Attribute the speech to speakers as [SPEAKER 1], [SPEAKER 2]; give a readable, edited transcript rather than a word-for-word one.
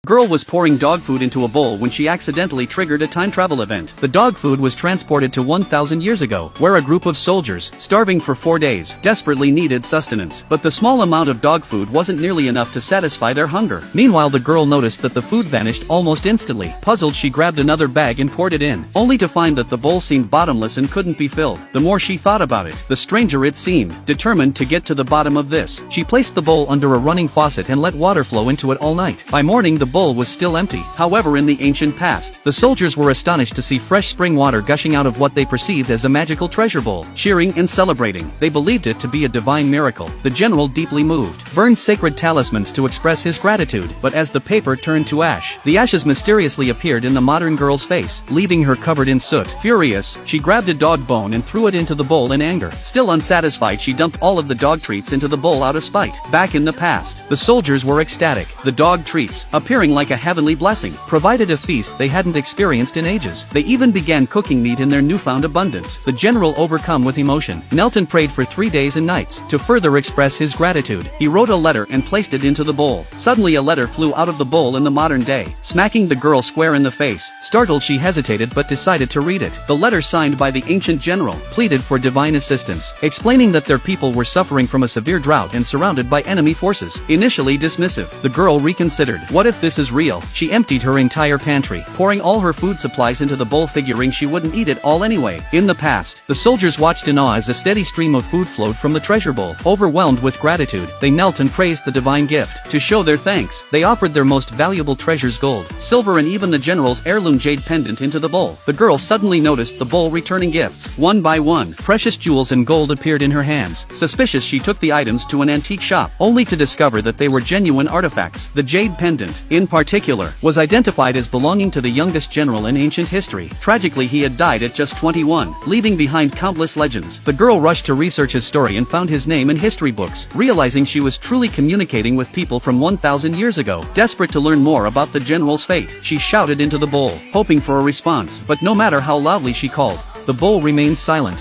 [SPEAKER 1] Girl was pouring dog food into a bowl when she accidentally triggered a time travel event. The dog food was transported to 1,000 years ago, where a group of soldiers, starving for 4 days, desperately needed sustenance. But the small amount of dog food wasn't nearly enough to satisfy their hunger. Meanwhile, the girl noticed that the food vanished almost instantly. Puzzled, she grabbed another bag and poured it in, only to find that the bowl seemed bottomless and couldn't be filled. The more she thought about it, the stranger it seemed. Determined to get to the bottom of this, she placed the bowl under a running faucet and let water flow into it all night. By morning, the bowl was still empty. However, in the ancient past, the soldiers were astonished to see fresh spring water gushing out of what they perceived as a magical treasure bowl. Cheering and celebrating, they believed it to be a divine miracle. The general, deeply moved, burned sacred talismans to express his gratitude. But as the paper turned to ash, the ashes mysteriously appeared in the modern girl's face, leaving her covered in soot. Furious, she grabbed a dog bone and threw it into the bowl in anger. Still unsatisfied, she dumped all of the dog treats into the bowl out of spite. Back in the past, the soldiers were ecstatic. The dog treats, appearing like a heavenly blessing, provided a feast they hadn't experienced in ages. They even began cooking meat in their newfound abundance. The general, overcome with emotion, knelt and prayed for 3 days and nights. To further express his gratitude, he wrote a letter and placed it into the bowl. Suddenly a letter flew out of the bowl in the modern day, smacking the girl square in the face. Startled, she hesitated but decided to read it. The letter, signed by the ancient general, pleaded for divine assistance, explaining that their people were suffering from a severe drought and surrounded by enemy forces. Initially dismissive, the girl reconsidered. What if this is real? She emptied her entire pantry, pouring all her food supplies into the bowl, figuring she wouldn't eat it all anyway. In the past, the soldiers watched in awe as a steady stream of food flowed from the treasure bowl. Overwhelmed with gratitude, they knelt and praised the divine gift. To show their thanks, they offered their most valuable treasures, gold, silver, and even the general's heirloom jade pendant, into the bowl. The girl suddenly noticed the bowl returning gifts. One by one, precious jewels and gold appeared in her hands. Suspicious, she took the items to an antique shop, only to discover that they were genuine artifacts. The jade pendant, in particular, was identified as belonging to the youngest general in ancient history. Tragically, he had died at just 21, leaving behind countless legends. The girl rushed to research his story and found his name in history books, realizing she was truly communicating with people from 1,000 years ago. Desperate to learn more about the general's fate, she shouted into the bowl, hoping for a response. But no matter how loudly she called, the bowl remained silent.